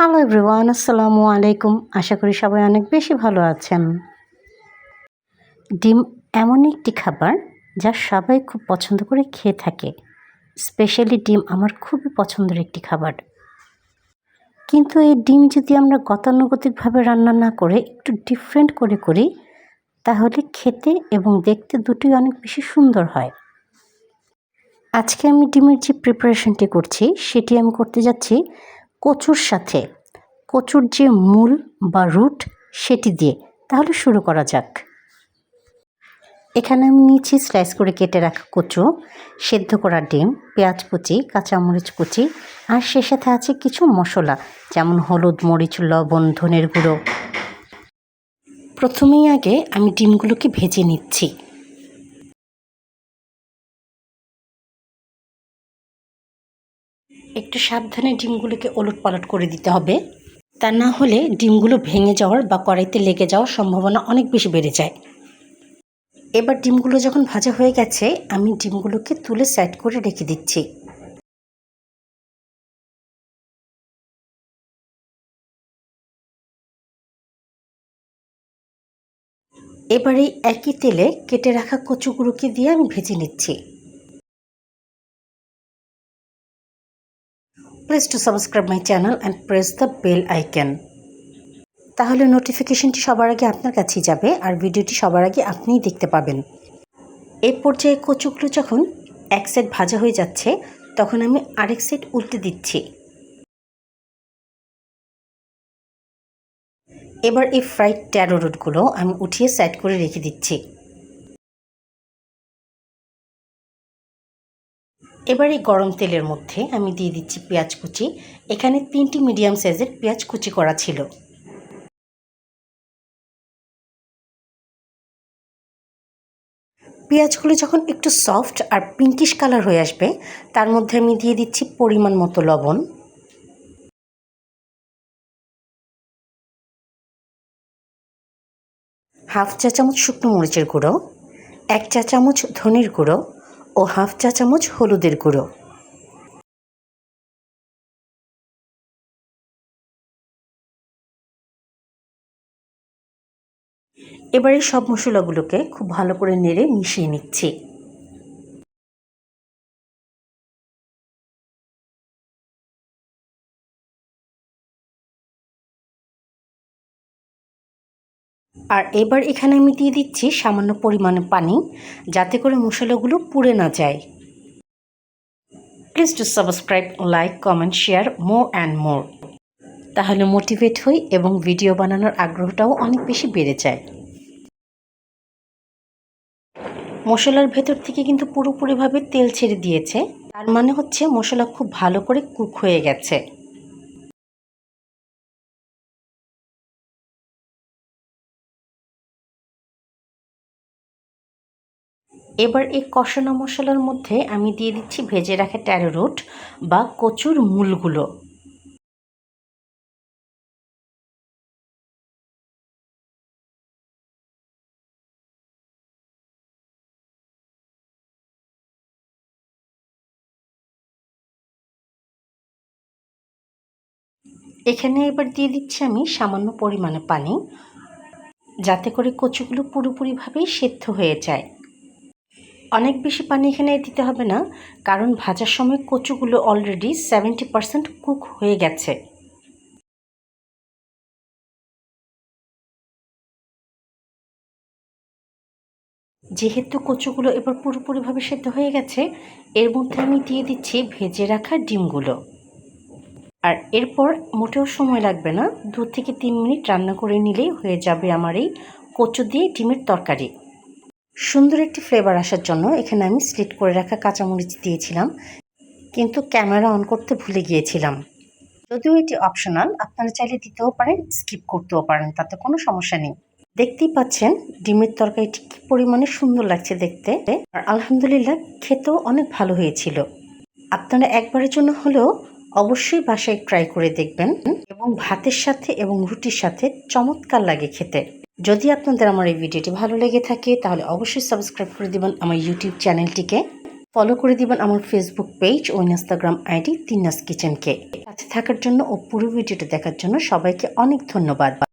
Hello everyone, আসসালামু আলাইকুম। আশা করি সবাই অনেক বেশি ভালো আছেন। ডিম এমন একটি খাবার যা সবাই খুব পছন্দ করে খেয়ে থাকে। স্পেশালি ডিম আমার খুবই পছন্দের একটি খাবার। কিন্তু এই ডিম যদি আমরা গতানুগতিকভাবে রান্না না করে একটু ডিফারেন্ট করে করি, তাহলে খেতে এবং দেখতে দুটোই অনেক বেশি সুন্দর হয়। আজকে আমি ডিমের যে প্রিপারেশনটি করছি সেটি আমি করতে যাচ্ছি কচুর সাথে। কচুর যে মূল বা রুট সেটি দিয়ে। তাহলে শুরু করা যাক। এখানে আমি নিয়েছি স্লাইস করে কেটে রাখা কচু, সেদ্ধ করা ডিম, পেঁয়াজ কুচি, কাঁচামরিচ কুচি, আর সে সাথে আছে কিছু মশলা যেমন হলুদ, মরিচ, লবণ, ধনের গুঁড়ো। প্রথমেই আগে আমি ডিমগুলোকে ভেজে নিচ্ছি। একটু সাবধানে ডিমগুলোকে ওলটপালট করে দিতে হবে, তা না হলে ডিমগুলো ভেঙে যাওয়ার বা কড়াইতে লেগে যাওয়ার সম্ভাবনা অনেক বেশি বেড়ে যায়। এবার ডিমগুলো যখন ভাজা হয়ে গেছে, আমি ডিমগুলোকে তুলে সাইড করে রেখে দিচ্ছি। এবারে একই তেলে কেটে রাখা কচুগুলোকে দিয়ে আমি ভেজে নিচ্ছি। Please to subscribe my channel and press the bell icon. তাহলে নোটিফিকেশনটি সবার আগে আপনার কাছেই যাবে আর ভিডিওটি সবার আগে আপনিই দেখতে পাবেন। এই পর্যায়ে কচুগুলো যখন এক সাইড ভাজা হয়ে যাচ্ছে, তখন আমি আরেক সাইড উল্টে দিচ্ছি। এবার এই ফ্রাইড ট্যারো রুটগুলো আমি উঠিয়ে সাইড করে রেখে দিচ্ছি। এবার এই গরম তেলের মধ্যে আমি দিয়ে দিচ্ছি পেঁয়াজ কুচি। এখানে 3টি মিডিয়াম সাইজের পেঁয়াজ কুচি করা ছিল। পেঁয়াজগুলো যখন একটু সফট আর পিঙ্কিশ কালার হয়ে আসবে, তার মধ্যে আমি দিয়ে দিচ্ছি পরিমাণ মতো লবণ, হাফ চা চামচ শুকনো মরিচের গুঁড়ো, 1 চা চামচ ধনের গুঁড়ো ও হাফ চা চামচ হলুদের গুঁড়ো। এবারে সব মশলাগুলোকে খুব ভালো করে নেড়ে মিশিয়ে নিচ্ছি। আর এবার এখানে আমি দিয়ে দিচ্ছি সামান্য পরিমাণে পানি, যাতে করে মশলাগুলো পুড়ে না যায়। Please to subscribe, like, comment, share more and more. তাহলে মোটিভেট হই এবং ভিডিও বানানোর আগ্রহটাও অনেক বেশি বেড়ে যায়। মশলার ভেতর থেকে কিন্তু পুরোপুরিভাবে তেল ছেড়ে দিয়েছে, তার মানে হচ্ছে মশলা খুব ভালো করে কুক হয়ে গেছে। এবার এই কষানো মশলার মধ্যে আমি দিয়ে দিচ্ছি ভেজে রাখা ট্যারো রুট বা কচুর মূলগুলো। এখানে এবার দিয়ে দিচ্ছি আমি সামান্য পরিমাণে পানি, যাতে করে কচুগুলো পুরোপুরিভাবেই সেদ্ধ হয়ে যায়। অনেক বেশি পানি এখানে দিতে হবে না, কারণ ভাজার সময় কচুগুলো অলরেডি 70% কুক হয়ে গেছে। যেহেতু কচুগুলো এবার পুরোপুরিভাবে সেদ্ধ হয়ে গেছে, এর মধ্যে আমি দিয়ে দিচ্ছি ভেজে রাখা ডিমগুলো। আর এরপর মোটেও সময় লাগবে না, 2 থেকে 3 মিনিট রান্না করে নিলেই হয়ে যাবে আমার এই কচু দিয়ে ডিমের তরকারি। সুন্দর একটি ফ্লেভার আসার জন্য এখানে আমি স্লিট করে রাখা কাঁচামরিচ দিয়েছিলাম, কিন্তু ক্যামেরা অন করতে ভুলে গিয়েছিলাম। যদিও এটি অপশনাল, আপনারা চাইলে দিতেও পারেন, স্কিপ করতেও পারেন, তাতে কোনো সমস্যা নেই। দেখতেই পাচ্ছেন ডিমের তরকারিটি কী পরিমাণে সুন্দর লাগছে দেখতে, আর আলহামদুলিল্লাহ খেতেও অনেক ভালো হয়েছিল। আপনারা একবারের জন্য হলেও অবশ্যই বাসায় ট্রাই করে দেখবেন, এবং ভাতের সাথে এবং রুটির সাথে চমৎকার লাগে খেতে। যদি আপনাদের আমার এই ভিডিওটি ভালো লেগে থাকে, তাহলে অবশ্যই সাবস্ক্রাইব করে দেবেন আমার ইউটিউব চ্যানেলটিকে। ফলো করে দিবেন আমার ফেসবুক পেজ ও ইনস্টাগ্রাম আইডি তিন্নাস কিচেনকে। কাছে থাকার জন্য ও পুরো ভিডিওটা দেখার জন্য সবাইকে অনেক ধন্যবাদ।